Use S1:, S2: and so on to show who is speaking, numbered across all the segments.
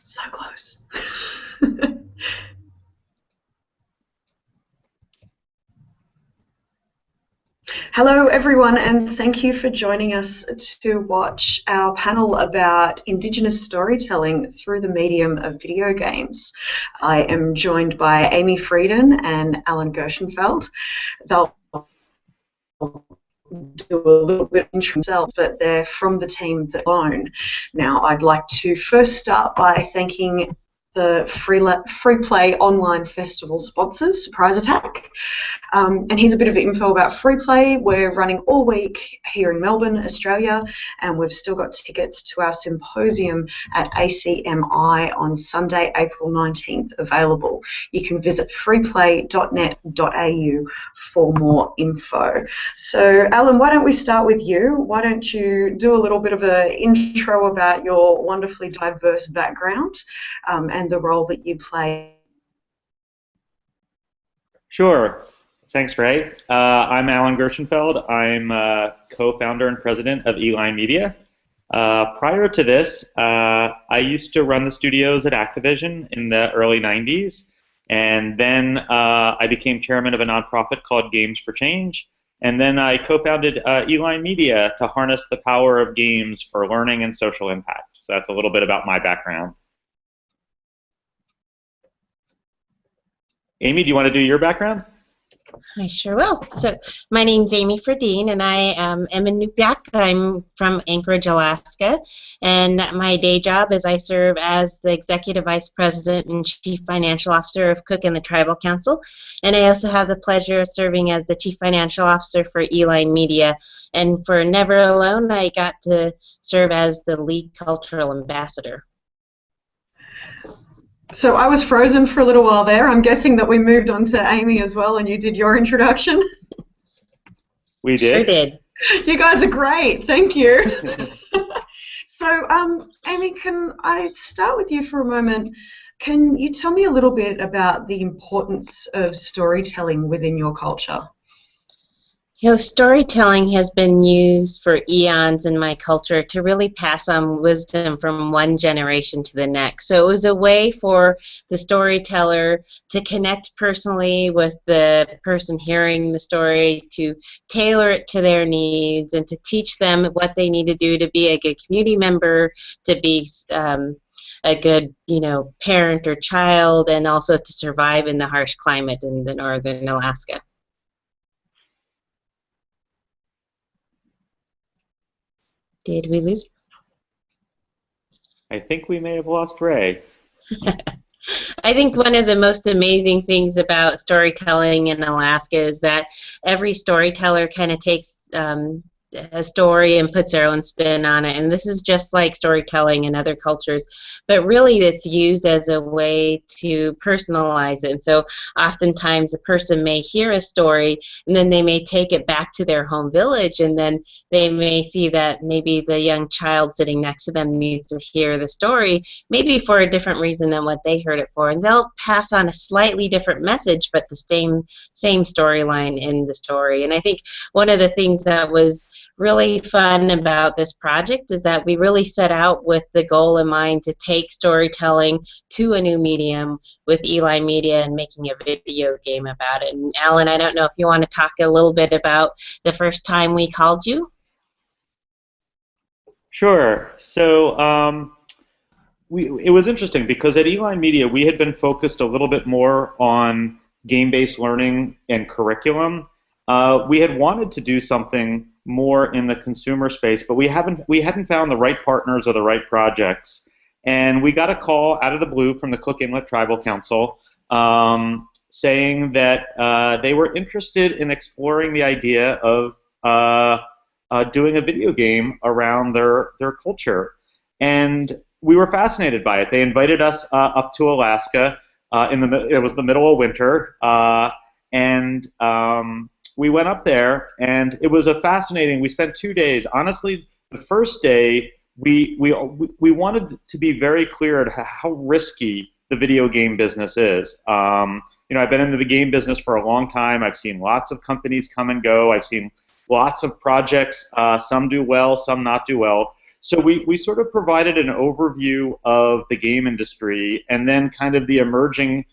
S1: So close. Hello, everyone, and thank you for joining us to watch our panel about Indigenous storytelling through the medium of video games. I am joined by Amy Fredeen and Alan Gershenfeld. They'll do a little bit of intro themselves, but they're from the team that own. Now, I'd like to first start by thanking the free play online festival sponsors, Surprise Attack. And here's a bit of info about Free Play. We're running all week here in Melbourne, Australia, and we've still got tickets to our symposium at ACMI on Sunday, April 19th available. You can visit freeplay.net.au for more info. So, Alan, why don't we start with you? Why don't you do a little bit of an intro about your wonderfully diverse background and the role that you play?
S2: Sure. Thanks, Ray. I'm Alan Gershenfeld. I'm co-founder and president of Eline Media. Prior to this, I used to run the studios at Activision in the early 90s, and then I became chairman of a nonprofit called Games for Change, and then I co-founded Eline Media to harness the power of games for learning and social impact. So that's a little bit about my background. Amy, do you want to do your background?
S3: I sure will. So my name's Amy Fredeen, and I am a Nukyak. I'm from Anchorage, Alaska, and my day job is I serve as the Executive Vice President and Chief Financial Officer of Cook and the Tribal Council, and I also have the pleasure of serving as the Chief Financial Officer for Eline Media, and for Never Alone, I got to serve as the Lead Cultural Ambassador.
S1: So I was frozen for a little while there. I'm guessing that we moved on to Amy as well, and you did your introduction.
S2: We did.
S3: Sure did.
S1: You guys are great. Thank you. So, Amy, can I start with you for a moment? Can you tell me a little bit about the importance of storytelling within your culture?
S3: You know, storytelling has been used for eons in my culture to really pass on wisdom from one generation to the next. So it was a way for the storyteller to connect personally with the person hearing the story, to tailor it to their needs, and to teach them what they need to do to be a good community member, to be a good, parent or child, and also to survive in the harsh climate in the northern Alaska. Did we lose?
S2: I think we may have lost Ray.
S3: I think one of the most amazing things about storytelling in Alaska is that every storyteller kind of takes a story and puts their own spin on it, and this is just like storytelling in other cultures, but really it's used as a way to personalize it. And so oftentimes a person may hear a story and then they may take it back to their home village, and then they may see that maybe the young child sitting next to them needs to hear the story, maybe for a different reason than what they heard it for, and they'll pass on a slightly different message but the same storyline in the story. And I think one of the things that was really fun about this project is that we really set out with the goal in mind to take storytelling to a new medium with Eline Media and making a video game about it. And Alan, I don't know if you want to talk a little bit about the first time we called you?
S2: Sure. So it was interesting because at Eline Media we had been focused a little bit more on game-based learning and curriculum. We had wanted to do something more in the consumer space, but we hadn't found the right partners or the right projects. And we got a call out of the blue from the Cook Inlet Tribal Council saying that they were interested in exploring the idea of doing a video game around their culture. And we were fascinated by it. They invited us up to Alaska. It was the middle of winter, and we went up there, and it was we spent 2 days. Honestly, the first day, we wanted to be very clear at how risky the video game business is. I've been in the game business for a long time. I've seen lots of companies come and go. I've seen lots of projects. Some do well, some not do well. So we sort of provided an overview of the game industry and then kind of the emerging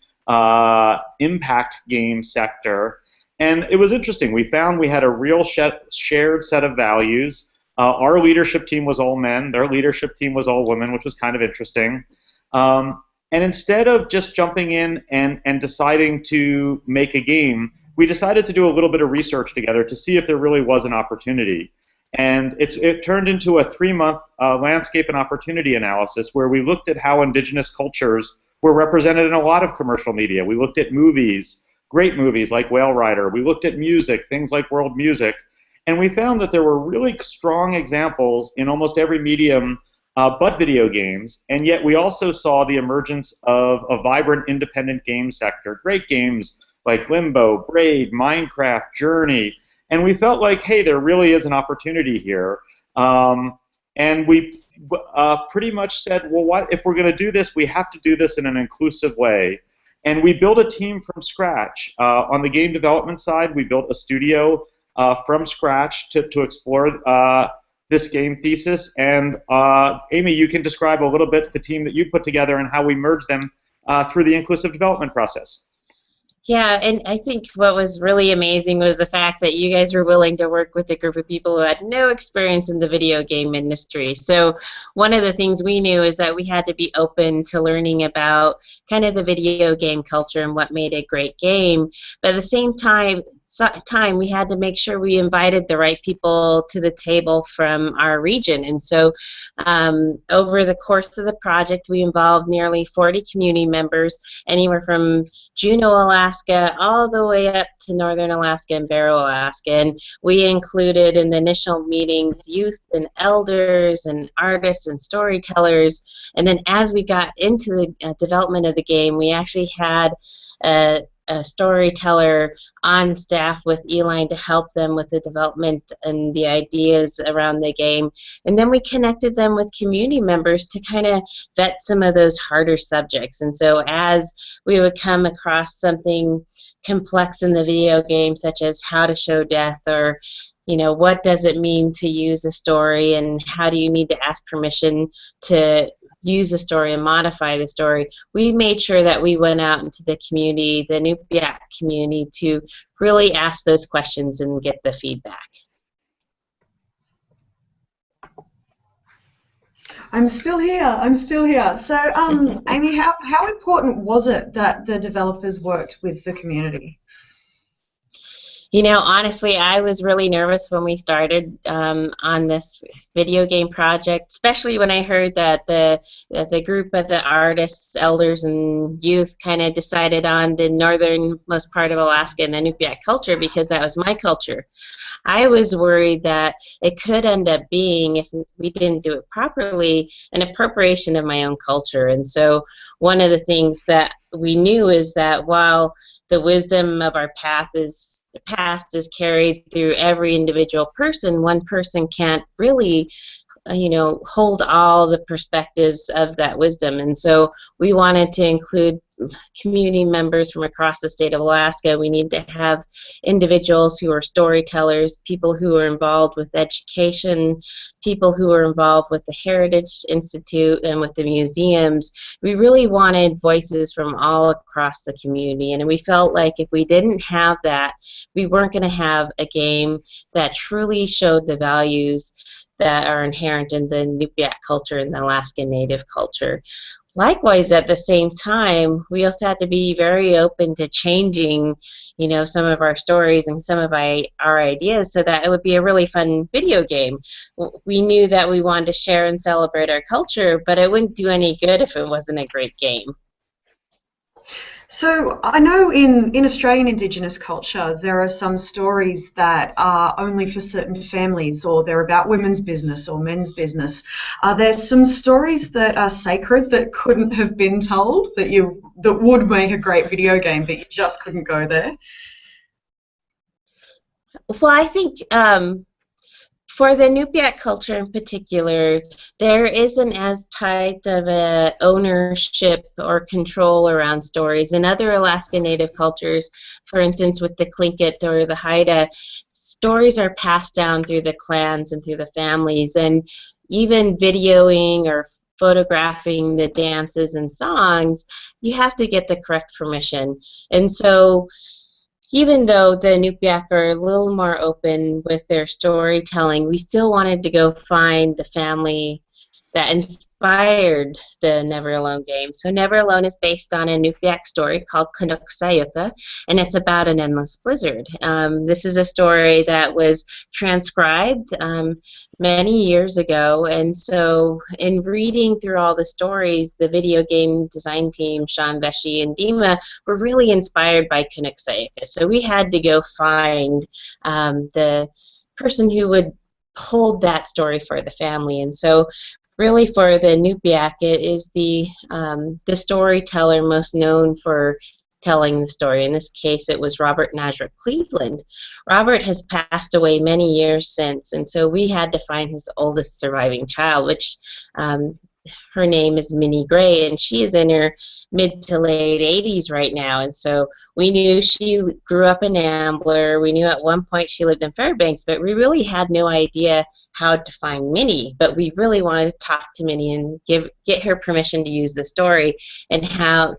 S2: impact game sector. And it was interesting. We found we had a real shared set of values. Our leadership team was all men. Their leadership team was all women, which was kind of interesting. And instead of just jumping in and deciding to make a game, we decided to do a little bit of research together to see if there really was an opportunity. And it turned into a 3-month landscape and opportunity analysis where we looked at how Indigenous cultures were represented in a lot of commercial media. We looked at movies, great movies like Whale Rider. We looked at music, things like world music. And we found that there were really strong examples in almost every medium but video games. And yet we also saw the emergence of a vibrant independent game sector. Great games like Limbo, Braid, Minecraft, Journey. And we felt like, hey, there really is an opportunity here. And we pretty much said, well, what if we're going to do this, we have to do this in an inclusive way. And we built a team from scratch. On the game development side, we built a studio from scratch to explore this game thesis. And Amy, you can describe a little bit the team that you put together and how we merged them through the inclusive development process.
S3: Yeah, and I think what was really amazing was the fact that you guys were willing to work with a group of people who had no experience in the video game industry. So one of the things we knew is that we had to be open to learning about kind of the video game culture and what made a great game. But at the same time, we had to make sure we invited the right people to the table from our region. And so over the course of the project, we involved nearly 40 community members, anywhere from Juneau, Alaska, all the way up to northern Alaska and Barrow, Alaska. And we included in the initial meetings youth and elders and artists and storytellers. And then as we got into the development of the game, we actually had a storyteller on staff with Eline to help them with the development and the ideas around the game. And then we connected them with community members to kind of vet some of those harder subjects. And so as we would come across something complex in the video game, such as how to show death, or what does it mean to use a story, and how do you need to ask permission to use the story and modify the story, we made sure that we went out into the community, the Inupiaq community, to really ask those questions and get the feedback.
S1: I'm still here. I'm still here. So, Amy, how important was it that the developers worked with the community?
S3: Honestly, I was really nervous when we started on this video game project, especially when I heard that the group of the artists, elders, and youth kind of decided on the northernmost part of Alaska and the Inupiaq culture, because that was my culture. I was worried that it could end up being, if we didn't do it properly, an appropriation of my own culture. And so one of the things that we knew is that while the wisdom of our past is carried through every individual person, one person can't really hold all the perspectives of that wisdom. And so we wanted to include community members from across the state of Alaska. We need to have individuals who are storytellers, people who are involved with education, people who are involved with the Heritage Institute and with the museums. We really wanted voices from all across the community, and we felt like if we didn't have that, we weren't going to have a game that truly showed the values that are inherent in the Inupiaq culture and the Alaska Native culture. Likewise, at the same time, we also had to be very open to changing, some of our stories and some of our ideas so that it would be a really fun video game. We knew that we wanted to share and celebrate our culture, but it wouldn't do any good if it wasn't a great game.
S1: So I know in Australian Indigenous culture there are some stories that are only for certain families, or they're about women's business or men's business. Are there some stories that are sacred that couldn't have been told, that would make a great video game, but you just couldn't go there?
S3: Well, I think for the Inupiaq culture in particular, there isn't as tight of a ownership or control around stories. In other Alaska Native cultures, for instance, with the Tlingit or the Haida, stories are passed down through the clans and through the families, and even videoing or photographing the dances and songs, you have to get the correct permission. And so even though the Nupiaq are a little more open with their storytelling, we still wanted to go find the family that inspired the Never Alone game. So Never Alone is based on a Nupiaq story called Canuck Sayuka, and it's about an endless blizzard. This is a story that was transcribed many years ago, and so in reading through all the stories, the video game design team, Sean Vesey and Dima, were really inspired by Canuck Sayuka. So we had to go find the person who would hold that story for the family. And so really, for the Nupiaq, it is the storyteller most known for telling the story. In this case, it was Robert Najra Cleveland. Robert has passed away many years since, and so we had to find his oldest surviving child, which her name is Minnie Gray, and she is in her mid to late 80s right now. And so we knew she grew up in Ambler. We knew at one point she lived in Fairbanks, but we really had no idea how to find Minnie. But we really wanted to talk to Minnie and get her permission to use the story and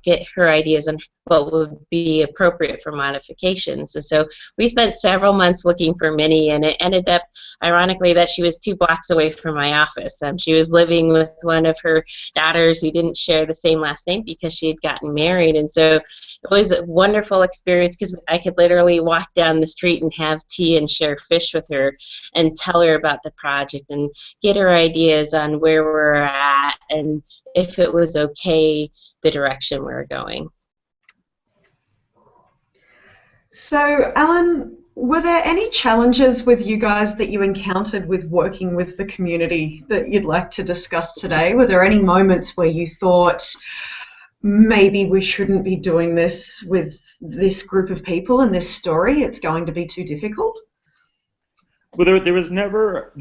S3: get her ideas on what would be appropriate for modifications. And so we spent several months looking for Minnie, and it ended up, ironically, that she was 2 blocks away from my office. She was living with one of her daughters who didn't share the same last name because she had gotten married. And so it was a wonderful experience because I could literally walk down the street and have tea and share fish with her and tell her about the project and get her ideas on where we're at and if it was okay, the direction we were going.
S1: So, Alan, were there any challenges with you guys that you encountered with working with the community that you'd like to discuss today? Were there any moments where you thought, maybe we shouldn't be doing this with this group of people and this story, it's going to be too difficult?
S2: Well, there was never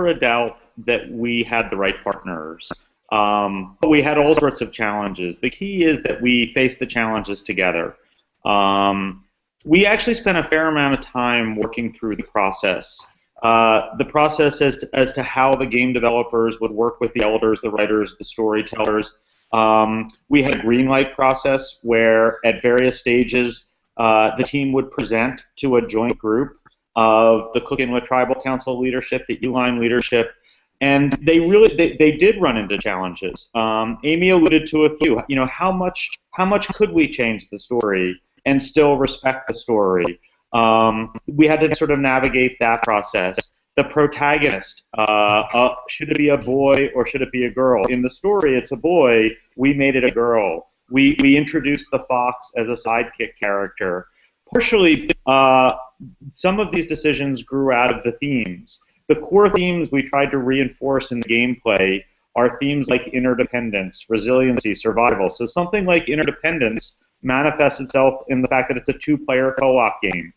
S2: a doubt that we had the right partners. But we had all sorts of challenges. The key is that we faced the challenges together. We actually spent a fair amount of time working through the process. The process as to how the game developers would work with the elders, the writers, the storytellers. We had a green light process where at various stages the team would present to a joint group of the Cook Inlet Tribal Council leadership, the Uline leadership, and they did run into challenges. Amy alluded to a few. You know, how much could we change the story and still respect the story? We had to sort of navigate that process. The protagonist, should it be a boy or should it be a girl? In the story, it's a boy. We made it a girl. We introduced the fox as a sidekick character. Partially, some of these decisions grew out of the themes. The core themes we tried to reinforce in the gameplay are themes like interdependence, resiliency, survival. So something like interdependence manifests itself in the fact that it's a 2-player co-op game.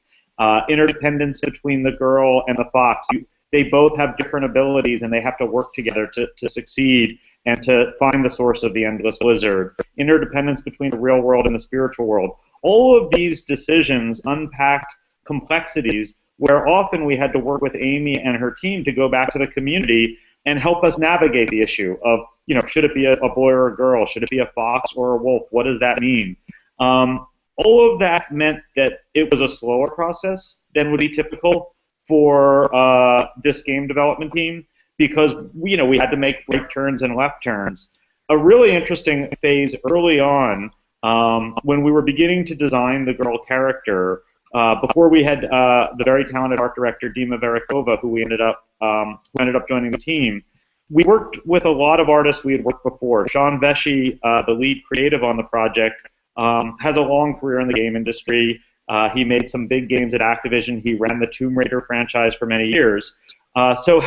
S2: Interdependence between the girl and the fox. They both have different abilities and they have to work together to succeed and to find the source of the endless blizzard. Interdependence between the real world and the spiritual world. All of these decisions unpacked complexities where often we had to work with Amy and her team to go back to the community and help us navigate the issue of, you know, should it be a boy or a girl? Should it be a fox or a wolf? What does that mean? All of that meant that it was a slower process than would be typical for this game development team because, you know, we had to make right turns and left turns. A really interesting phase early on when we were beginning to design the girl character, before we had the very talented art director Dima Verikova, who ended up joining the team, we worked with a lot of artists we had worked before. Sean Vesey, the lead creative on the project, has a long career in the game industry. He made some big games at Activision. He ran the Tomb Raider franchise for many years. So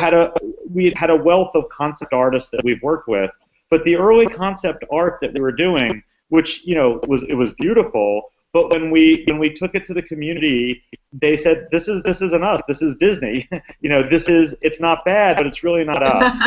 S2: we had a wealth of concept artists that we've worked with. But the early concept art that we were doing, which, you know, it was beautiful. But when we took it to the community, they said, this isn't us. This is Disney. You know, it's not bad, but it's really not us.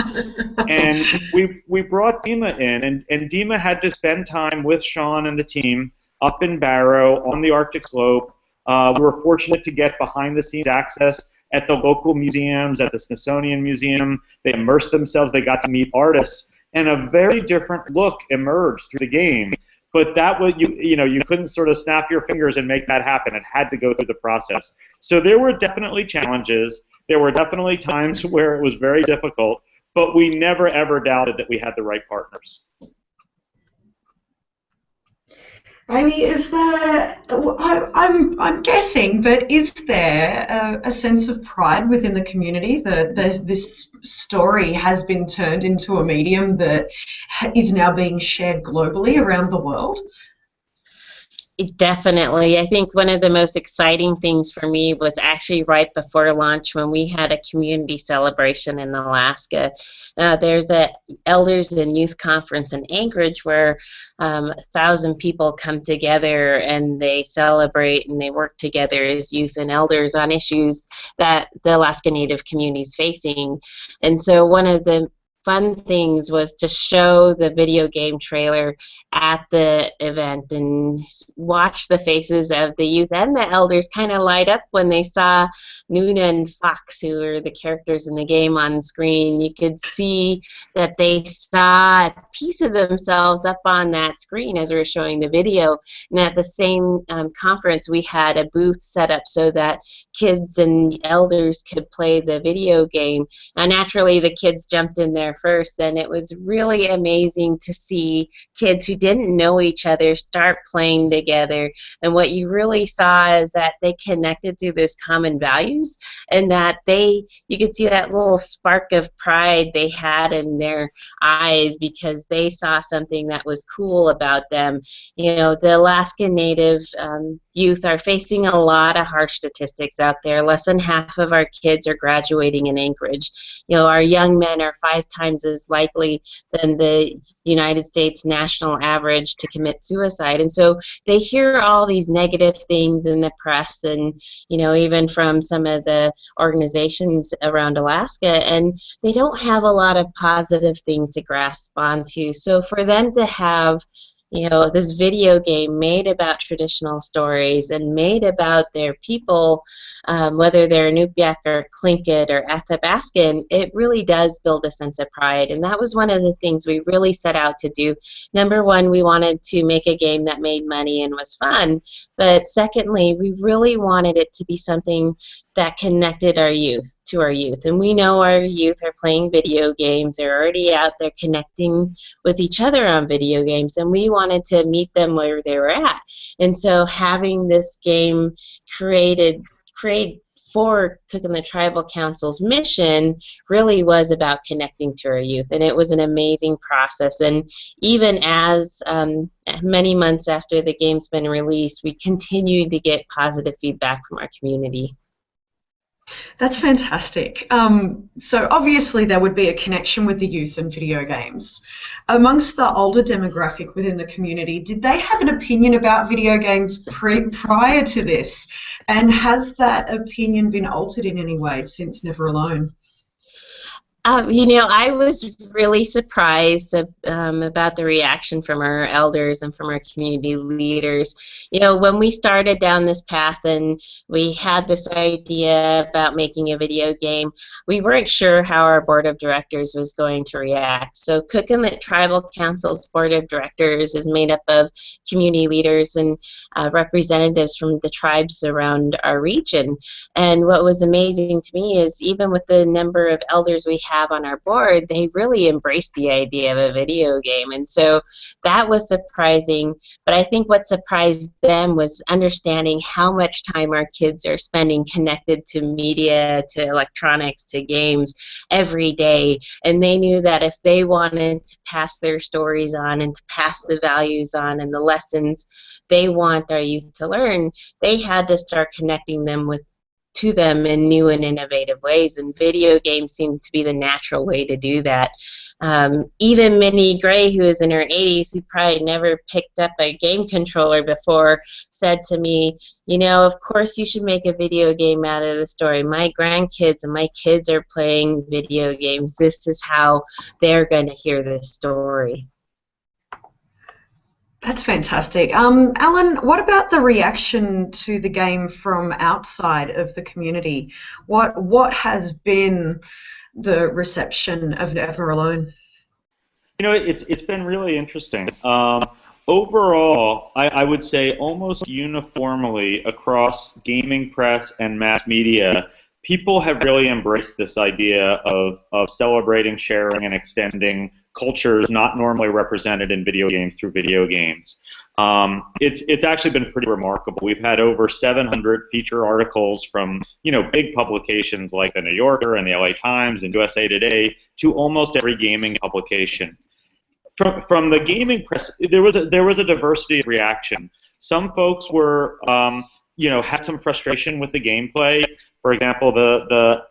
S2: And we brought Dima in, and Dima had to spend time with Sean and the team up in Barrow on the Arctic slope. We were fortunate to get behind-the-scenes access at the local museums, at the Smithsonian Museum. They immersed themselves. They got to meet artists, and a very different look emerged through the game. But that was, you couldn't sort of snap your fingers and make that happen. It had to go through the process. So there were definitely challenges. There were definitely times where it was very difficult, but we never ever doubted that we had the right partners.
S1: Amy, is there? I'm guessing, but is there a sense of pride within the community that this story has been turned into a medium that is now being shared globally around the world?
S3: Definitely. I think one of the most exciting things for me was actually right before launch when we had a community celebration in Alaska. There's a Elders and Youth Conference in Anchorage where 1,000 people come together and they celebrate and they work together as youth and elders on issues that the Alaska Native community is facing. And so one of the fun things was to show the video game trailer at the event and watch the faces of the youth and the elders kind of light up when they saw Nuna and Fox, who are the characters in the game, on screen. You could see that they saw a piece of themselves up on that screen as we were showing the video. And at the same conference, we had a booth set up so that kids and elders could play the video game. And naturally, the kids jumped in there first, and it was really amazing to see kids who didn't know each other start playing together. And what you really saw is that they connected through those common values, and that you could see that little spark of pride they had in their eyes because they saw something that was cool about them. You know, the Alaska Native youth are facing a lot of harsh statistics out there. Less than half of our kids are graduating in Anchorage. You know, our young men are 5 times as likely than the United States national average to commit suicide. And so they hear all these negative things in the press and, you know, even from some of the organizations around Alaska, and they don't have a lot of positive things to grasp onto. So for them to have, you know, this video game made about traditional stories and made about their people, whether they're Inupiaq or Tlingit or Athabascan, it really does build a sense of pride. And that was one of the things we really set out to do. Number one, we wanted to make a game that made money and was fun. But secondly, we really wanted it to be something that connected our youth to our youth. And we know our youth are playing video games. They're already out there connecting with each other on video games, and we wanted to meet them where they were at. And so having this game create for Cook and the Tribal Council's mission really was about connecting to our youth, and it was an amazing process. And even as many months after the game's been released, we continued to get positive feedback from our community.
S1: That's fantastic. So obviously there would be a connection with the youth and video games. Amongst the older demographic within the community, did they have an opinion about video games prior to this? And has that opinion been altered in any way since Never Alone?
S3: You know, I was really surprised about the reaction from our elders and from our community leaders. You know, when we started down this path and we had this idea about making a video game, we weren't sure how our board of directors was going to react. So Cook Inlet Tribal Council's board of directors is made up of community leaders and representatives from the tribes around our region. And what was amazing to me is even with the number of elders we have on our board, they really embraced the idea of a video game. And so that was surprising. But I think what surprised them was understanding how much time our kids are spending connected to media, to electronics, to games every day. And they knew that if they wanted to pass their stories on and to pass the values on and the lessons they want our youth to learn, they had to start connecting them to them in new and innovative ways, and video games seem to be the natural way to do that. Even Minnie Gray, who is in her 80s, who probably never picked up a game controller before, said to me, you know, of course you should make a video game out of the story. My grandkids and my kids are playing video games. This is how they're going to hear this story.
S1: That's fantastic. Alan, what about the reaction to the game from outside of the community? What has been the reception of Never Alone?
S2: It's been really interesting. Overall, I would say almost uniformly across gaming press and mass media, people have really embraced this idea of celebrating, sharing, and extending cultures not normally represented in video games through video games. It's actually been pretty remarkable. We've had over 700 feature articles from big publications like the New Yorker and the LA Times and USA Today to almost every gaming publication. From the gaming press, there was a diversity of reaction. Some folks were had some frustration with the gameplay. For example, the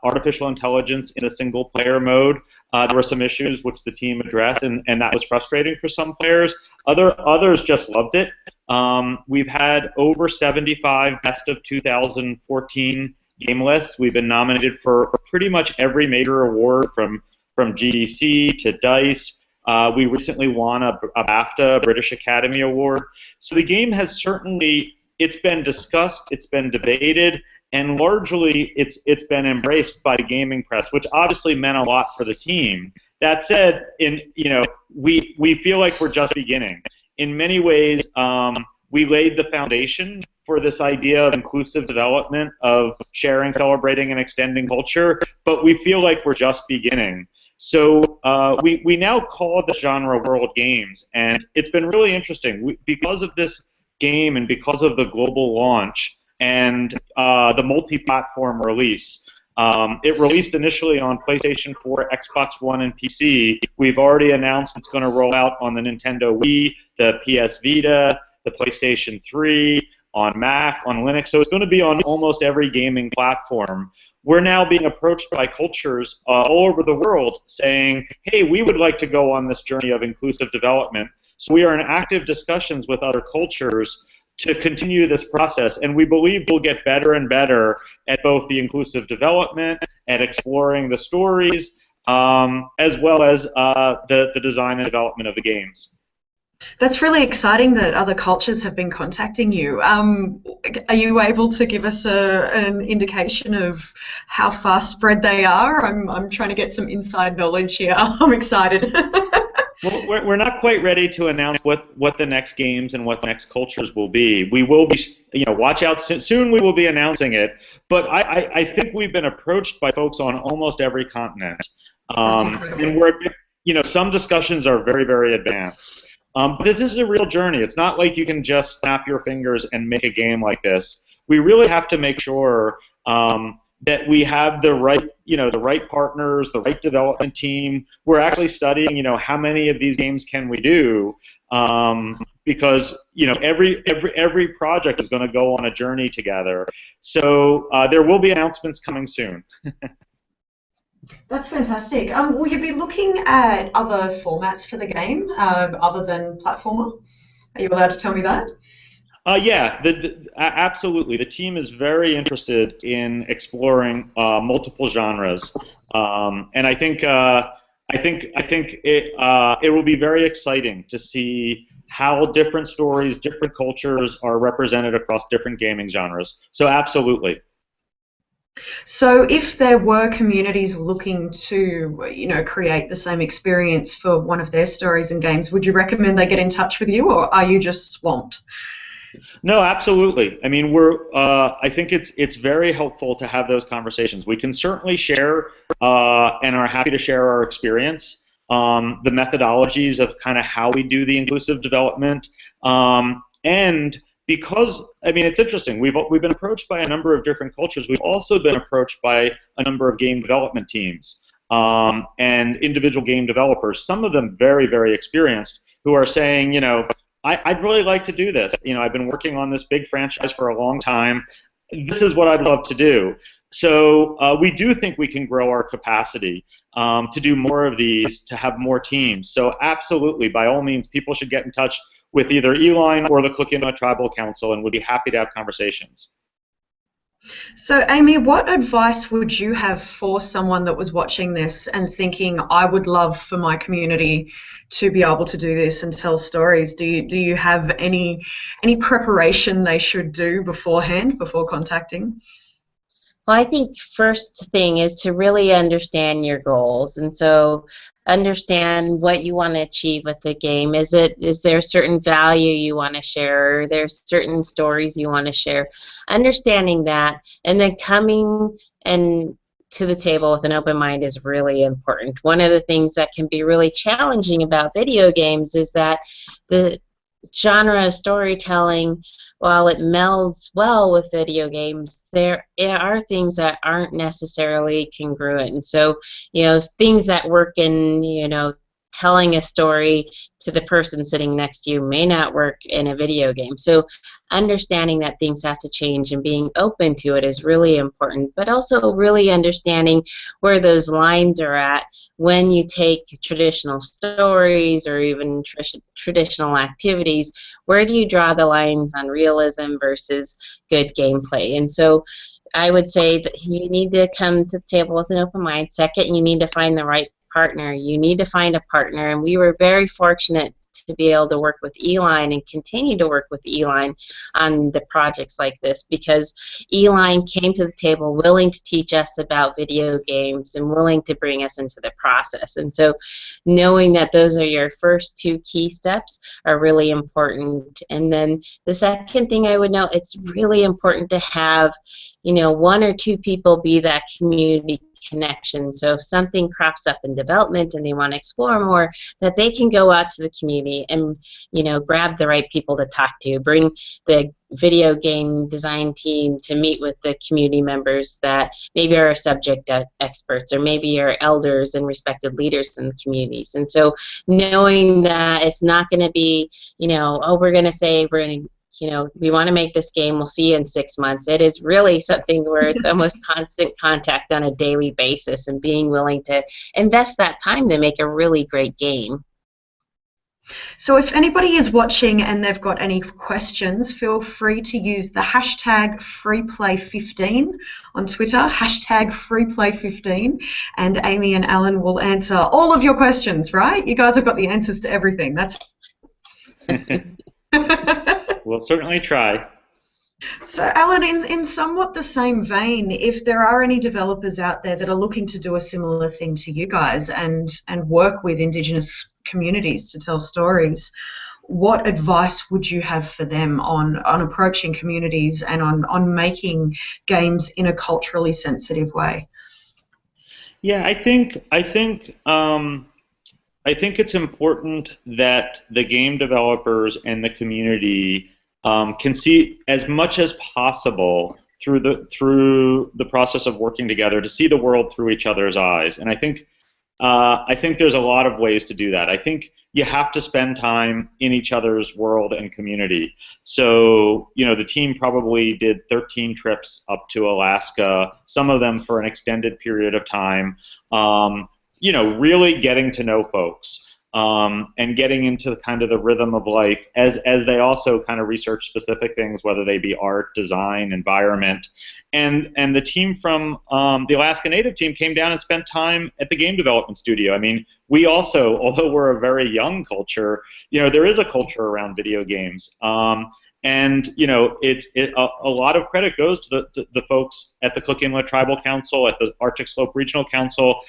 S2: artificial intelligence in a single player mode. There were some issues which the team addressed, and that was frustrating for some players. Others just loved it. We've had over 75 best of 2014 game lists. We've been nominated for pretty much every major award from GDC to DICE. We recently won a BAFTA, British Academy Award. So the game has certainly, it's been discussed, it's been debated, and largely it's been embraced by the gaming press, which obviously meant a lot for the team. That said, we feel like we're just beginning. In many ways, we laid the foundation for this idea of inclusive development, of sharing, celebrating, and extending culture, but we feel like we're just beginning. So we now call the genre World Games, and it's been really interesting. Because of this game and because of the global launch and the multi-platform release, it released initially on PlayStation 4, Xbox One, and PC. We've already announced it's going to roll out on the Nintendo Wii, the PS Vita, the PlayStation 3, on Mac, on Linux. So it's going to be on almost every gaming platform. We're now being approached by cultures all over the world saying, hey, we would like to go on this journey of inclusive development. So we are in active discussions with other cultures to continue this process, and we believe we'll get better and better at both the inclusive development, at exploring the stories, as well as the design and development of the games.
S1: That's really exciting that other cultures have been contacting you. Are you able to give us an indication of how far spread they are? I'm trying to get some inside knowledge here. I'm excited.
S2: Well, we're not quite ready to announce what the next games and what the next cultures will be. We will be, watch out, soon we will be announcing it. But I think we've been approached by folks on almost every continent. And some discussions are very, very advanced. But this is a real journey. It's not like you can just snap your fingers and make a game like this. We really have to make sure that we have the right partners, the right development team. We're actually studying, how many of these games can we do, because every project is going to go on a journey together. So there will be announcements coming soon.
S1: That's fantastic. Will you be looking at other formats for the game other than platformer? Are you allowed to tell me that?
S2: Yeah, absolutely. The team is very interested in exploring multiple genres, and I think it will be very exciting to see how different stories, different cultures are represented across different gaming genres. So absolutely.
S1: So if there were communities looking to, create the same experience for one of their stories and games, would you recommend they get in touch with you, or are you just swamped?
S2: No, absolutely. I mean, I think it's very helpful to have those conversations. We can certainly share and are happy to share our experience, the methodologies of kind of how we do the inclusive development, and because, I mean, it's interesting. We've been approached by a number of different cultures. We've also been approached by a number of game development teams and individual game developers, some of them very, very experienced, who are saying, I'd really like to do this. I've been working on this big franchise for a long time. This is what I'd love to do. So we do think we can grow our capacity to do more of these, to have more teams. So absolutely, by all means, people should get in touch with either Eline or the Cook Inlet Tribal Council, and we'd be happy to have conversations.
S1: So, Amy, what advice would you have for someone that was watching this and thinking, I would love for my community to be able to do this and tell stories? Do you have any preparation they should do beforehand, before contacting?
S3: Well, I think first thing is to really understand your goals, and so understand what you want to achieve with the game. Is there a certain value you want to share? Are there certain stories you want to share? Understanding that, and then coming and to the table with an open mind is really important. One of the things that can be really challenging about video games is that the genre of storytelling, while it melds well with video games, there are things that aren't necessarily congruent. And so, things that work in, telling a story to the person sitting next to you may not work in a video game. So understanding that things have to change and being open to it is really important, but also really understanding where those lines are at when you take traditional stories or even traditional activities. Where do you draw the lines on realism versus good gameplay? And so I would say that you need to come to the table with an open mind. Second, you need to find the right partner. You need to find a partner, and we were very fortunate to be able to work with Eline and continue to work with Eline on the projects like this, because Eline came to the table willing to teach us about video games and willing to bring us into the process. And so knowing that those are your first two key steps are really important. And then the second thing I would note, it's really important to have, one or two people be that community connection. So if something crops up in development and they want to explore more, that they can go out to the community and grab the right people to talk to, bring the video game design team to meet with the community members that maybe are subject experts or maybe are elders and respected leaders in the communities. And so knowing that it's not going to be, we're going to say we're going to we want to make this game, we'll see you in 6 months. It is really something where it's almost constant contact on a daily basis and being willing to invest that time to make a really great game.
S1: So if anybody is watching and they've got any questions, feel free to use the hashtag FreePlay15 on Twitter, hashtag FreePlay15, and Amy and Alan will answer all of your questions, right? You guys have got the answers to everything. That's
S2: We'll certainly try.
S1: So, Alan, in somewhat the same vein, if there are any developers out there that are looking to do a similar thing to you guys and work with Indigenous communities to tell stories, what advice would you have for them on approaching communities and on making games in a culturally sensitive way?
S2: Yeah, I think it's important that the game developers and the community can see as much as possible through the process of working together to see the world through each other's eyes. And I think there's a lot of ways to do that. I think you have to spend time in each other's world and community. So, the team probably did 13 trips up to Alaska, some of them for an extended period of time. Really getting to know folks and getting into kind of the rhythm of life as they also kind of research specific things, whether they be art, design, environment. And the team from the Alaska Native team came down and spent time at the game development studio. I mean, we also, although we're a very young culture, there is a culture around video games. And a lot of credit goes to the folks at the Cook Inlet Tribal Council, at the Arctic Slope Regional Council.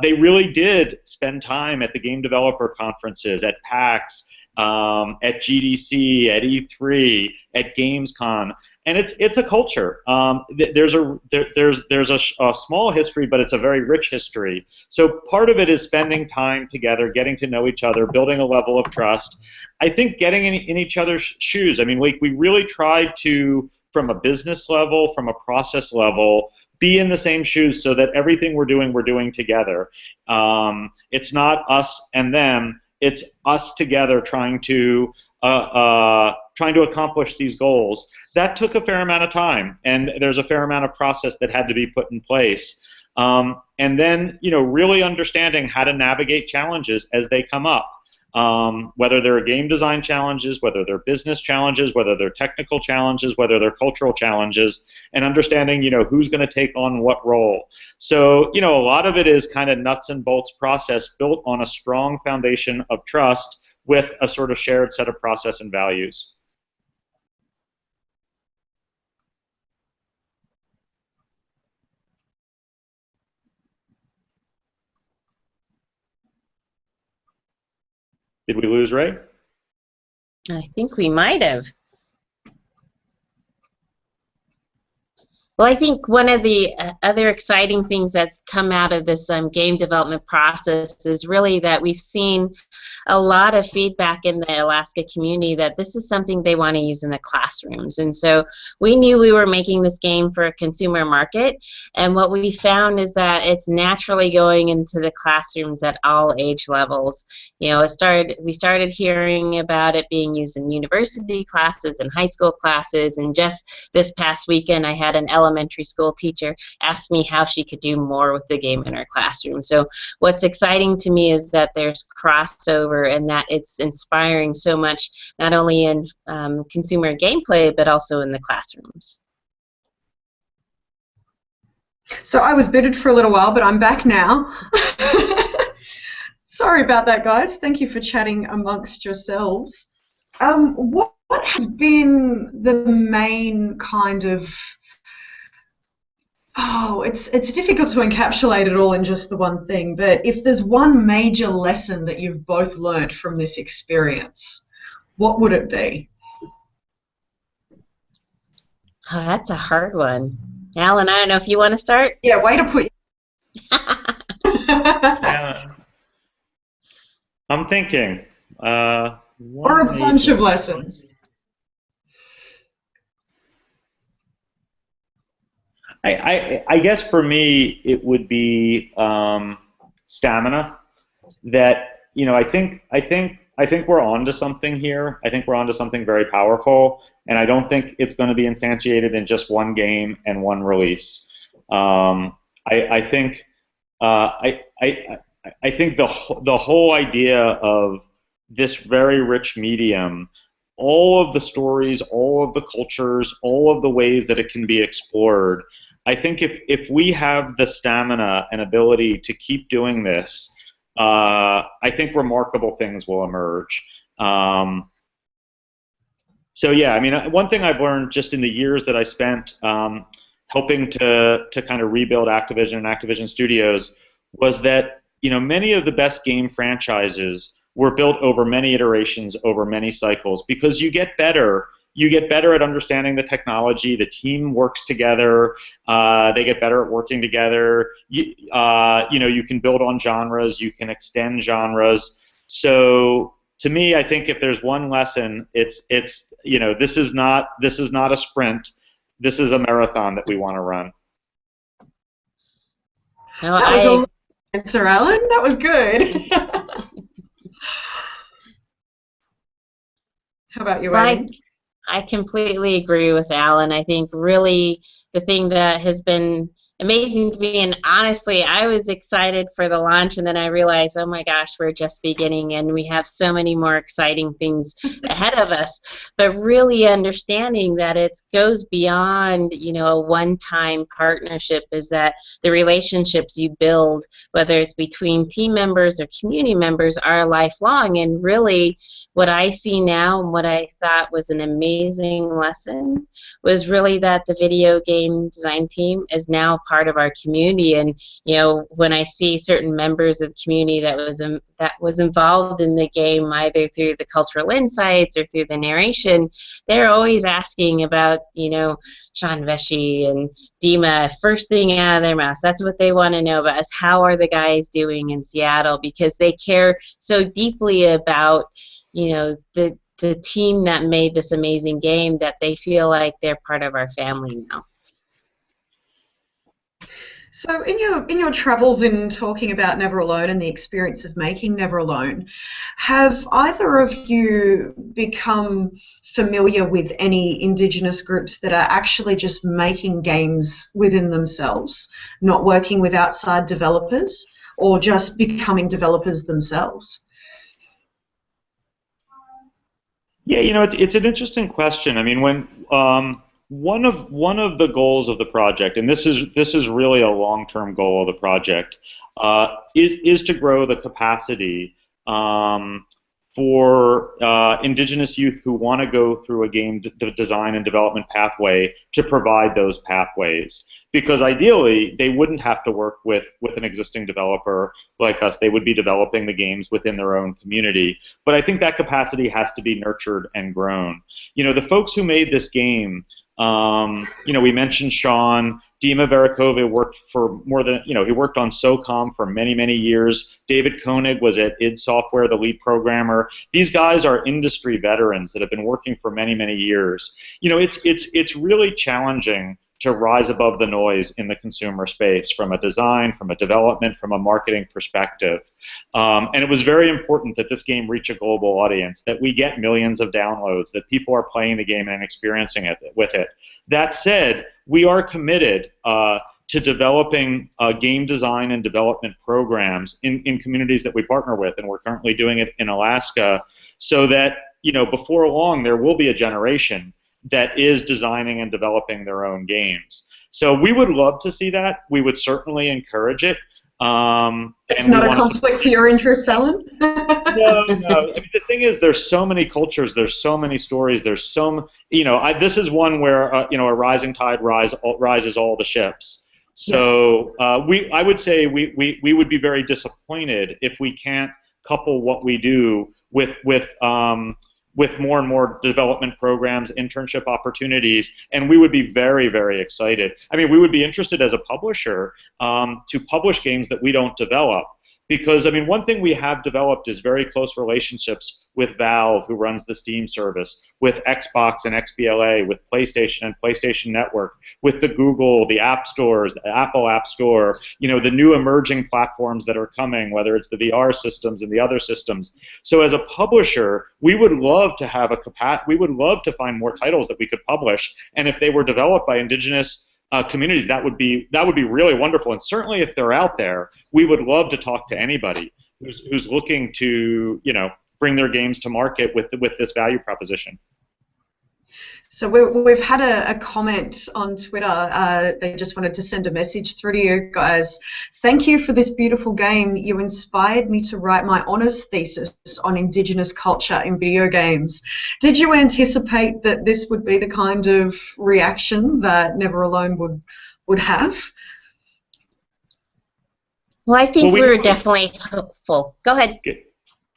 S2: They really did spend time at the game developer conferences, at PAX, at GDC, at E3, at Gamescom, and it's a culture. There's a small history, but it's a very rich history. So part of it is spending time together, getting to know each other, building a level of trust. I think getting in each other's shoes. I mean, we really tried to, from a business level, from a process level, be in the same shoes so that everything we're doing together. It's not us and them. It's us together trying to accomplish these goals. That took a fair amount of time, and there's a fair amount of process that had to be put in place. And then, really understanding how to navigate challenges as they come up. whether they're game design challenges, whether they're business challenges, whether they're technical challenges, whether they're cultural challenges, and understanding, who's going to take on what role. So, a lot of it is kind of nuts and bolts process built on a strong foundation of trust with a sort of shared set of process and values. Did we lose Ray?
S3: I think we might have. Well, I think one of the other exciting things that's come out of this game development process is really that we've seen a lot of feedback in the Alaska community that this is something they want to use in the classrooms. And so we knew we were making this game for a consumer market, and what we found is that it's naturally going into the classrooms at all age levels. We started hearing about it being used in university classes and high school classes, and just this past weekend I had an elementary school teacher ask me how she could do more with the game in her classroom. So what's exciting to me is that there's crossover and that it's inspiring so much, not only in consumer gameplay, but also in the classrooms.
S1: So I was muted for a little while, but I'm back now. Sorry about that, guys. Thank you for chatting amongst yourselves. What has been the main kind of... it's difficult to encapsulate it all in just the one thing, but if there's one major lesson that you've both learned from this experience, what would it be?
S3: Oh, that's a hard one. Alan, I don't know if you want to start?
S1: Yeah, way to put...
S2: Yeah. I'm thinking.
S1: Or a bunch of lessons.
S2: I guess for me it would be stamina. That I think we're onto something here. I think we're onto something very powerful, and I don't think it's going to be instantiated in just one game and one release. I think the whole idea of this very rich medium, all of the stories, all of the cultures, all of the ways that it can be explored. I think if we have the stamina and ability to keep doing this, I think remarkable things will emerge. So yeah, I mean, one thing I've learned just in the years that I spent helping to kind of rebuild Activision and Activision Studios was that many of the best game franchises were built over many iterations, over many cycles, because you get better. You get better at understanding the technology. The team works together. They get better at working together. You can build on genres. You can extend genres. So to me, I think if there's one lesson, it's this is not a sprint. This is a marathon that we want to run.
S3: No,
S1: that was a long answer, Alan. That was good. How about you, Amy?
S3: I completely agree with Alan. I think really the thing that has been amazing to me, and honestly, I was excited for the launch, and then I realized, oh my gosh, we're just beginning, and we have so many more exciting things ahead of us. But really understanding that it goes beyond, a one-time partnership, is that the relationships you build, whether it's between team members or community members, are lifelong. And really, what I see now and what I thought was an amazing lesson was really that the video game design team is now part of our community. And when I see certain members of the community that was involved in the game, either through the cultural insights or through the narration, they're always asking about Sean Vesey and Dima first thing out of their mouths. That's what they want to know about us. How are the guys doing in Seattle? Because they care so deeply about the team that made this amazing game, that they feel like they're part of our family now.
S1: So in your travels in talking about Never Alone and the experience of making Never Alone, have either of you become familiar with any Indigenous groups that are actually just making games within themselves, not working with outside developers, or just becoming developers themselves?
S2: Yeah, it's an interesting question. I mean, when one of the goals of the project, and this is really a long-term goal of the project, is to grow the capacity um, for Indigenous youth who want to go through a game design and development pathway to provide those pathways. Because ideally, they wouldn't have to work with an existing developer like us. They would be developing the games within their own community. But I think that capacity has to be nurtured and grown. The folks who made this game, we mentioned Sean. Dima Verakova worked for more than, he worked on SOCOM for many, many years. David Koenig was at id Software, the lead programmer. These guys are industry veterans that have been working for many, many years. It's really challenging to rise above the noise in the consumer space from a design, from a development, from a marketing perspective. And it was very important that this game reach a global audience, that we get millions of downloads, that people are playing the game and experiencing it with it. That said, we are committed to developing game design and development programs in communities that we partner with, and we're currently doing it in Alaska, so that before long there will be a generation that is designing and developing their own games. So we would love to see that. We would certainly encourage it.
S1: It's not a conflict to your interest, Alan?
S2: No, no. I mean, the thing is, there's so many cultures, there's so many stories, there's so, this is one where, a rising tide rises all the ships. So I would say we would be very disappointed if we can't couple what we do with more and more development programs, internship opportunities, and we would be very, very excited. I mean, we would be interested as a publisher to publish games that we don't develop. Because, I mean, one thing we have developed is very close relationships with Valve, who runs the Steam service, with Xbox and XBLA, with PlayStation and PlayStation Network, with the Google, the App Stores, the Apple App Store, the new emerging platforms that are coming, whether it's the VR systems and the other systems. So as a publisher, we would love to have we would love to find more titles that we could publish, and if they were developed by Indigenous communities, that would be really wonderful. And certainly, if they're out there, we would love to talk to anybody who's looking to bring their games to market with this value proposition.
S1: So we've had a comment on Twitter. They just wanted to send a message through to you guys. Thank you for this beautiful game. You inspired me to write my honours thesis on Indigenous culture in video games. Did you anticipate that this would be the kind of reaction that Never Alone would have?
S3: Well, I think we were definitely hopeful. Go ahead.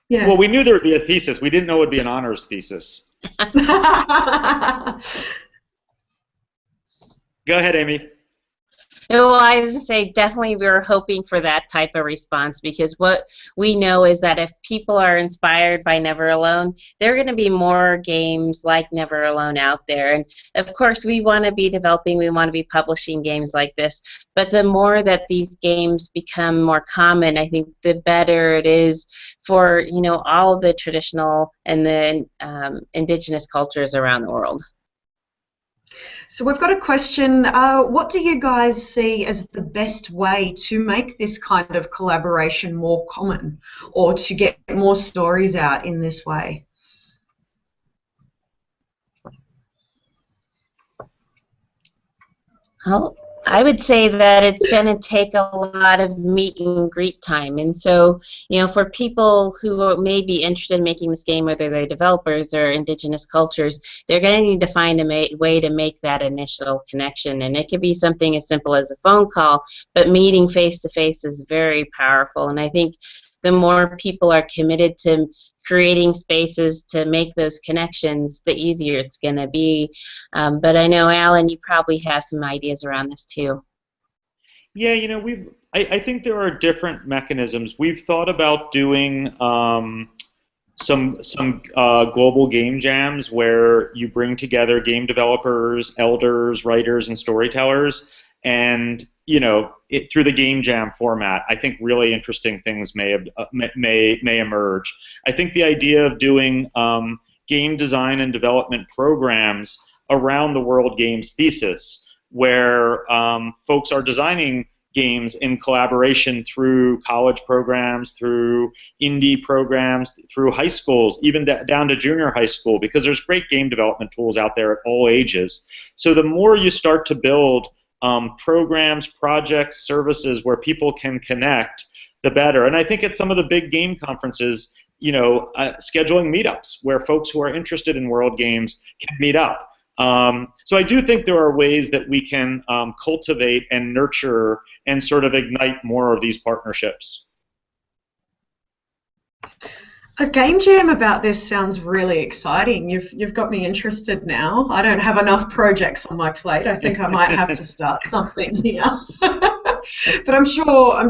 S1: Yeah.
S2: Well, we knew there would be a thesis. We didn't know it would be an honors thesis. Go ahead, Amy.
S3: Well, I was going to say definitely we were hoping for that type of response, because what we know is that if people are inspired by Never Alone, there are going to be more games like Never Alone out there. And of course, we want to be developing, we want to be publishing games like this. But the more that these games become more common, I think the better it is for all of the traditional and the Indigenous cultures around the world.
S1: So we've got a question. What do you guys see as the best way to make this kind of collaboration more common, or to get more stories out in this way?
S3: Well, I would say that it's going to take a lot of meet and greet time. And so, for people who may be interested in making this game, whether they're developers or Indigenous cultures, they're going to need to find a way to make that initial connection. And it could be something as simple as a phone call, but meeting face-to-face is very powerful. And I think the more people are committed to creating spaces to make those connections, the easier it's going to be. But I know, Alan, you probably have some ideas around this too.
S2: Yeah, I think there are different mechanisms. We've thought about doing some global game jams where you bring together game developers, elders, writers, and storytellers, and through the game jam format, I think really interesting things may emerge. I think the idea of doing game design and development programs around the World Games thesis, where folks are designing games in collaboration through college programs, through indie programs, through high schools, even down to junior high school, because there's great game development tools out there at all ages. So the more you start to build programs, projects, services where people can connect, the better. And I think at some of the big game conferences, scheduling meetups where folks who are interested in world games can meet up. So I do think there are ways that we can cultivate and nurture and sort of ignite more of these partnerships.
S1: A game jam about this sounds really exciting. You've got me interested now. I don't have enough projects on my plate. I think I might have to start something here. But I'm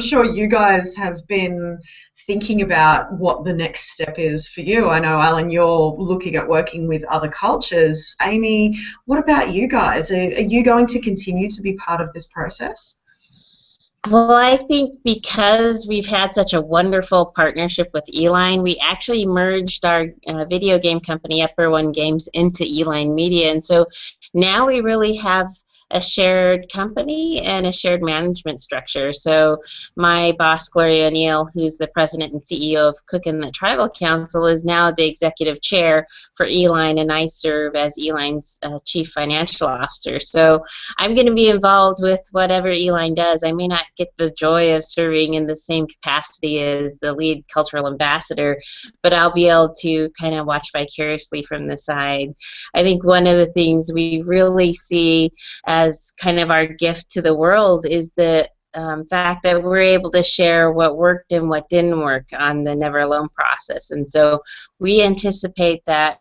S1: sure you guys have been thinking about what the next step is for you. I know, Alan, you're looking at working with other cultures. Amy, what about you guys? Are you going to continue to be part of this process?
S3: Well, I think because we've had such a wonderful partnership with Eline, we actually merged our video game company, Upper One Games, into Eline Media. And so now we really have a shared company and a shared management structure. So my boss, Gloria O'Neill, who's the president and CEO of Cook and the Tribal Council, is now the executive chair for Eline, and I serve as Eline's chief financial officer. So I'm going to be involved with whatever Eline does. I may not get the joy of serving in the same capacity as the lead cultural ambassador, but I'll be able to kind of watch vicariously from the side. I think one of the things we really see as kind of our gift to the world is the fact that we're able to share what worked and what didn't work on the Never Alone process. And so we anticipate that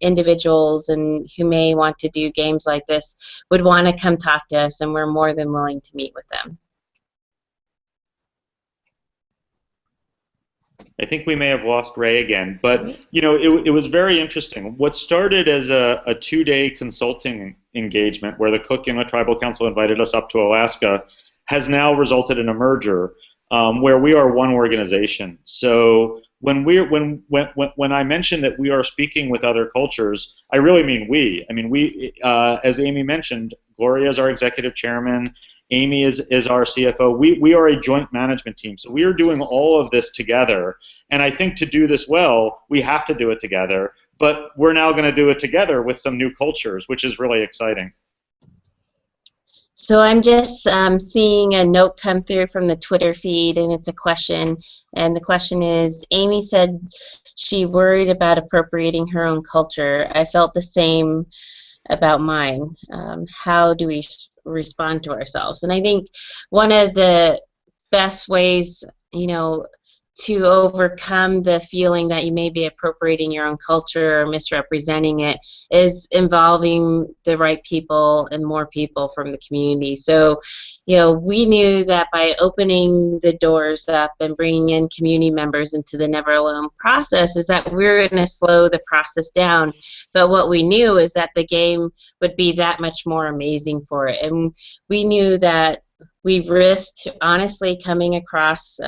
S3: individuals and who may want to do games like this would want to come talk to us, and we're more than willing to meet with them.
S2: I think we may have lost Ray again, but it was very interesting. What started as a 2-day consulting engagement where the Cook and the Tribal Council invited us up to Alaska has now resulted in a merger where we are one organization. So when I mention that we are speaking with other cultures, I really mean we. I mean, we, as Amy mentioned, Gloria is our executive chairman. Amy is our CFO. We are a joint management team. So we are doing all of this together. And I think to do this well, we have to do it together. But we're now going to do it together with some new cultures, which is really exciting.
S3: So I'm just seeing a note come through from the Twitter feed, and it's a question. And the question is, Amy said she worried about appropriating her own culture. I felt the same about mine. How do we respond to ourselves? And I think one of the best ways, to overcome the feeling that you may be appropriating your own culture or misrepresenting it is involving the right people and more people from the community. So, we knew that by opening the doors up and bringing in community members into the Never Alone process is that we're going to slow the process down. But what we knew is that the game would be that much more amazing for it. And we knew that we risked, honestly, coming across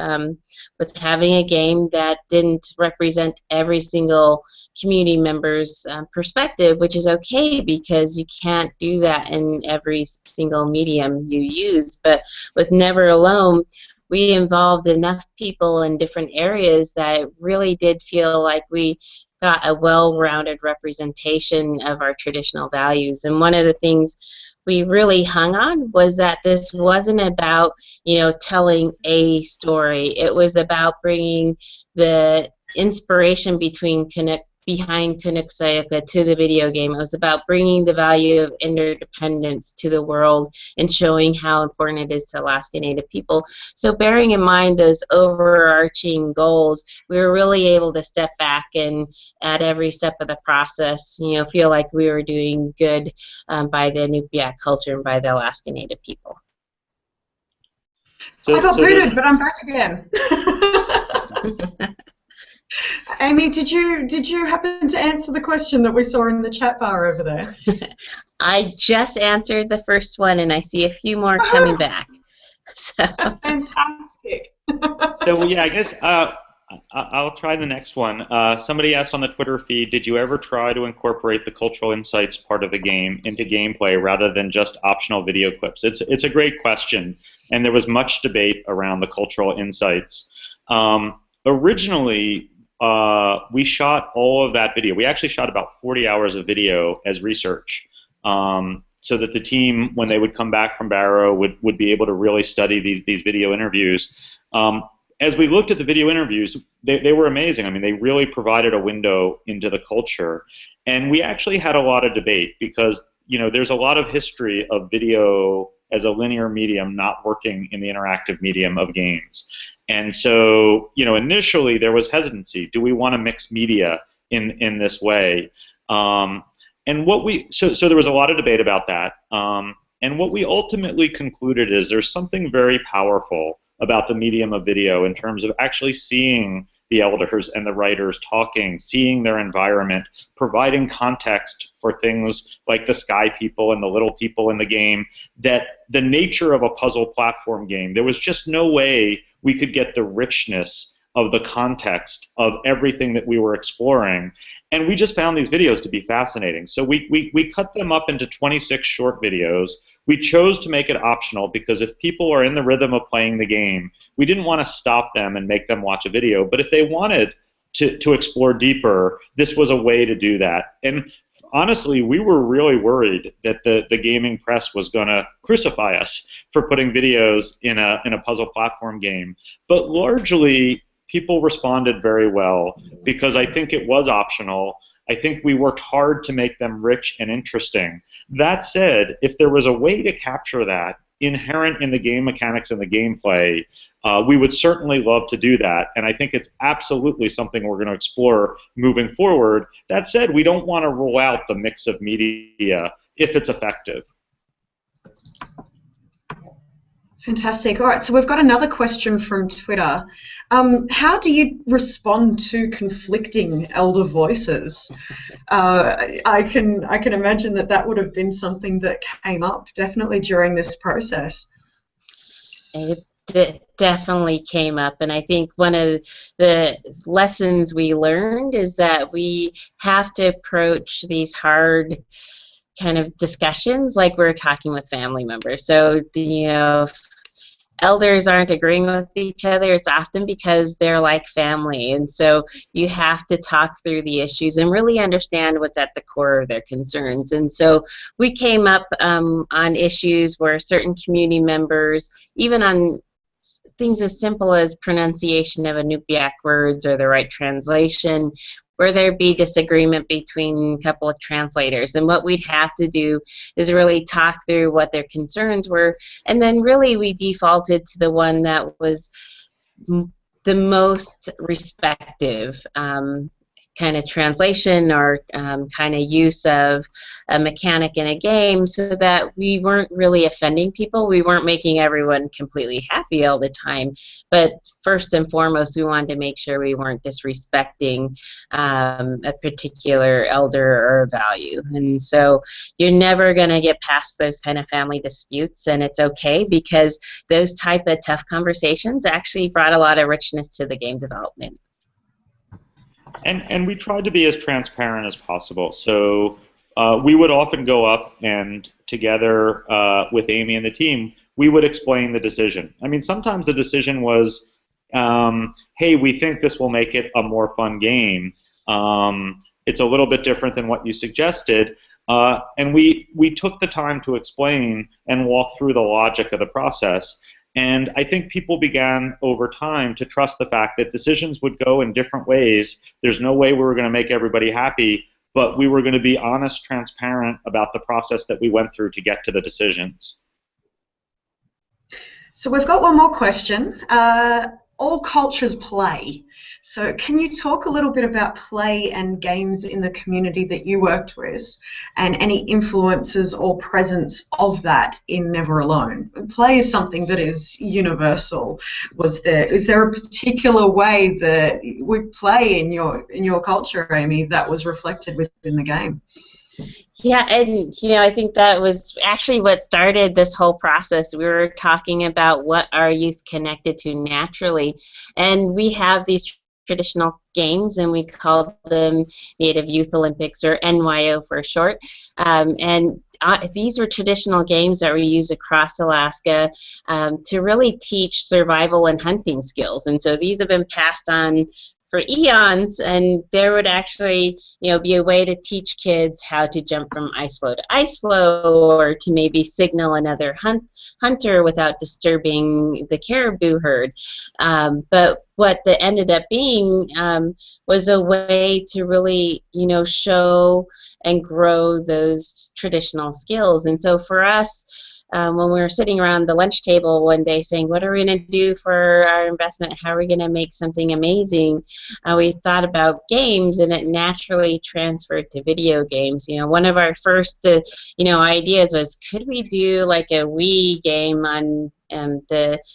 S3: with having a game that didn't represent every single community member's perspective, which is okay because you can't do that in every single medium you use. But with Never Alone, we involved enough people in different areas that it really did feel like we got a well-rounded representation of our traditional values. And one of the things we really hung on was that this wasn't about, telling a story. It was about bringing the inspiration behind Canuck Sayaka to the video game. It was about bringing the value of interdependence to the world and showing how important it is to Alaska Native people. So bearing in mind those overarching goals, we were really able to step back and at every step of the process, feel like we were doing good by the Inupiaq culture and by the Alaska Native people.
S1: I got booted, but I'm back again. Amy, did you happen to answer the question that we saw in the chat bar over there?
S3: I just answered the first one, and I see a few more coming back. So.
S1: Fantastic.
S2: So yeah, I guess I'll try the next one. Somebody asked on the Twitter feed, did you ever try to incorporate the cultural insights part of the game into gameplay rather than just optional video clips? It's a great question, and there was much debate around the cultural insights. Originally, we shot all of that video. We actually shot about 40 hours of video as research, so that the team, when they would come back from Barrow, would be able to really study these video interviews. As we looked at the video interviews, they were amazing. I mean, they really provided a window into the culture. And we actually had a lot of debate because, there's a lot of history of video as a linear medium not working in the interactive medium of games. And so, initially there was hesitancy. Do we want to mix media in this way? And so there was a lot of debate about that. And what we ultimately concluded is there's something very powerful about the medium of video in terms of actually seeing the elders and the writers talking, seeing their environment, providing context for things like the sky people and the little people in the game, that the nature of a puzzle platform game, there was just no way we could get the richness of the context of everything that we were exploring. And we just found these videos to be fascinating. So we cut them up into 26 short videos. We chose to make it optional because if people are in the rhythm of playing the game, we didn't want to stop them and make them watch a video. But if they wanted to explore deeper, this was a way to do that. And honestly, we were really worried that the gaming press was going to crucify us for putting videos in a puzzle platform game. But largely, people responded very well because I think it was optional. I think we worked hard to make them rich and interesting. That said, if there was a way to capture that inherent in the game mechanics and the gameplay, we would certainly love to do that. And I think it's absolutely something we're going to explore moving forward. That said, we don't want to rule out the mix of media if it's effective.
S1: Fantastic. All right, so we've got another question from Twitter. How do you respond to conflicting elder voices? I can imagine that would have been something that came up definitely during this process.
S3: It definitely came up, and I think one of the lessons we learned is that we have to approach these hard kind of discussions like we're talking with family members. So, if elders aren't agreeing with each other, it's often because they're like family, and so you have to talk through the issues and really understand what's at the core of their concerns. And so we came up on issues where certain community members, even on things as simple as pronunciation of Inupiaq words or the right translation, where there'd be disagreement between a couple of translators. And what we'd have to do is really talk through what their concerns were, and then really we defaulted to the one that was the most respective kind of translation or kind of use of a mechanic in a game, so that we weren't really offending people. We weren't making everyone completely happy all the time, but first and foremost, we wanted to make sure we weren't disrespecting a particular elder or value. And so you're never going to get past those kind of family disputes, and it's okay, because those type of tough conversations actually brought a lot of richness to the game development.
S2: And we tried to be as transparent as possible. So we would often go up and together with Amy and the team, we would explain the decision. I mean, sometimes the decision was, hey, we think this will make it a more fun game. It's a little bit different than what you suggested. And we took the time to explain and walk through the logic of the process. And I think people began over time to trust the fact that decisions would go in different ways. There's no way we were going to make everybody happy, but we were going to be honest, transparent about the process that we went through to get to the decisions.
S1: So we've got one more question. All cultures play. So can you talk a little bit about play and games in the community that you worked with, and any influences or presence of that in Never Alone? Play is something that is universal. Is there a particular way that we play in your culture, Amy, that was reflected within the game?
S3: Yeah, and I think that was actually what started this whole process. We were talking about what our youth connected to naturally, and we have these traditional games, and we called them Native Youth Olympics, or NYO for short. And these were traditional games that were used across Alaska to really teach survival and hunting skills. And so these have been passed on for eons, and there would actually, be a way to teach kids how to jump from ice floe to ice floe, or to maybe signal another hunter without disturbing the caribou herd. But what that ended up being was a way to really, show and grow those traditional skills. And so for us, when we were sitting around the lunch table one day saying, what are we going to do for our investment? How are we going to make something amazing? We thought about games, and it naturally transferred to video games. One of our first, ideas was, could we do like a Wii game on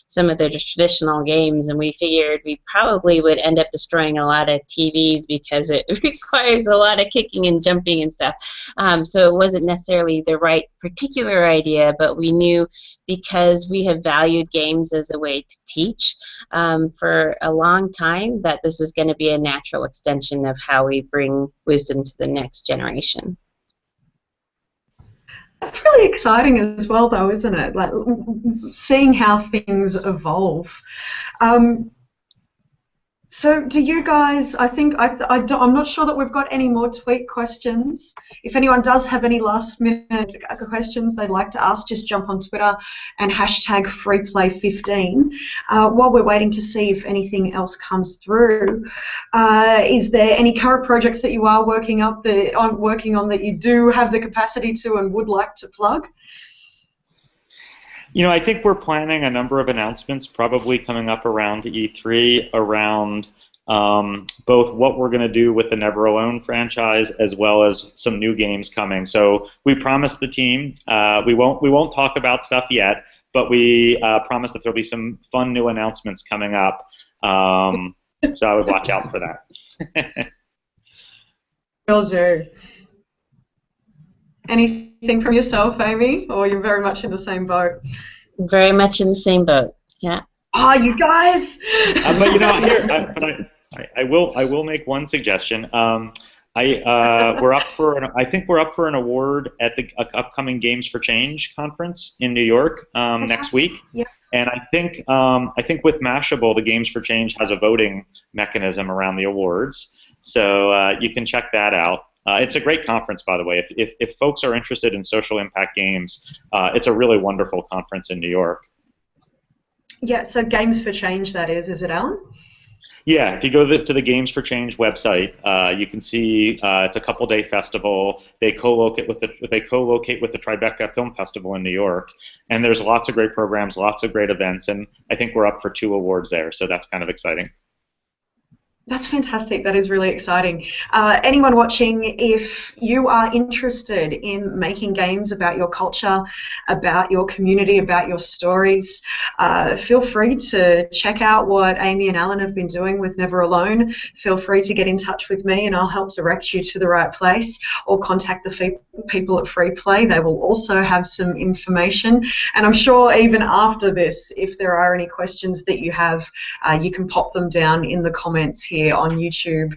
S3: some of the traditional games? And we figured we probably would end up destroying a lot of TVs because it requires a lot of kicking and jumping and stuff. So it wasn't necessarily the right particular idea, but we knew, because we have valued games as a way to teach for a long time, that this is going to be a natural extension of how we bring wisdom to the next generation.
S1: That's really exciting as well, though, isn't it? Like seeing how things evolve. So do you guys, I'm not sure that we've got any more tweet questions. If anyone does have any last minute questions they'd like to ask, just jump on Twitter and hashtag FreePlay15. While we're waiting to see if anything else comes through, is there any current projects that you are working on that you do have the capacity to and would like to plug?
S2: I think we're planning a number of announcements probably coming up around E3 around both what we're going to do with the Never Alone franchise as well as some new games coming. So we promised the team we won't talk about stuff yet, but we promise that there'll be some fun new announcements coming up. So I would watch out for that.
S1: Will do. Anything from yourself, Amy, or you're very much in the same boat?
S3: Very much in the same boat. Yeah.
S1: Oh, you guys!
S2: But here, I will make one suggestion. We're up for I think we're up for an award at the upcoming Games for Change conference in New York next week.
S1: Yeah.
S2: And I think with Mashable, the Games for Change has a voting mechanism around the awards, so you can check that out. It's a great conference, by the way. If folks are interested in social impact games, it's a really wonderful conference in New York.
S1: Yeah, so Games for Change, that is it, Alan?
S2: Yeah, if you go to the Games for Change website, you can see it's a couple-day festival. They co-locate with the Tribeca Film Festival in New York, and there's lots of great programs, lots of great events, and I think we're up for 2 awards there, so that's kind of exciting.
S1: That's fantastic. That is really exciting. Anyone watching, if you are interested in making games about your culture, about your community, about your stories, feel free to check out what Amy and Alan have been doing with Never Alone. Feel free to get in touch with me and I'll help direct you to the right place, or contact the people at Free Play. They will also have some information. And I'm sure even after this, if there are any questions that you have, you can pop them down in the comments here on YouTube,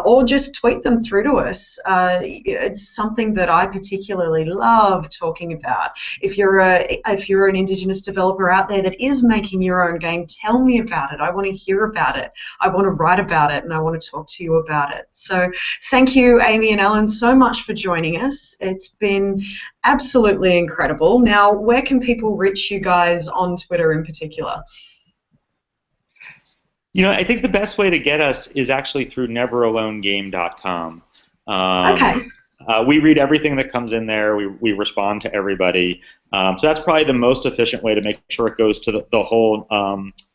S1: or just tweet them through to us. It's something that I particularly love talking about. If you're an Indigenous developer out there that is making your own game, tell me about it. I want to hear about it. I want to write about it, and I want to talk to you about it. So thank you, Amy and Alan, so much for joining us. It's been absolutely incredible. Now, where can people reach you guys on Twitter in particular?
S2: I think the best way to get us is actually through neveralonegame.com.
S1: Okay.
S2: We read everything that comes in there. We respond to everybody. So that's probably the most efficient way to make sure it goes to the whole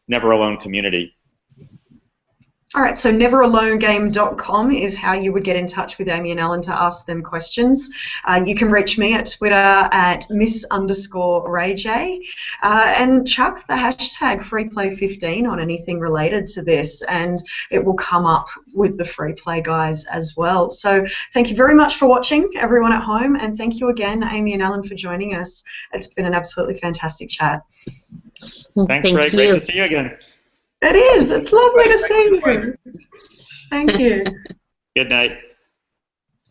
S2: Never Alone community.
S1: All right, so neveralonegame.com is how you would get in touch with Amy and Alan to ask them questions. You can reach me at Twitter at miss_RayJ, and chuck the hashtag FreePlay15 on anything related to this, and it will come up with the Free Play guys as well. So thank you very much for watching, everyone at home, and thank you again, Amy and Alan, for joining us. It's been an absolutely fantastic chat.
S2: Thanks, Ray. Great to see you again.
S1: It is. It's lovely to see you. Thank you.
S2: Good night.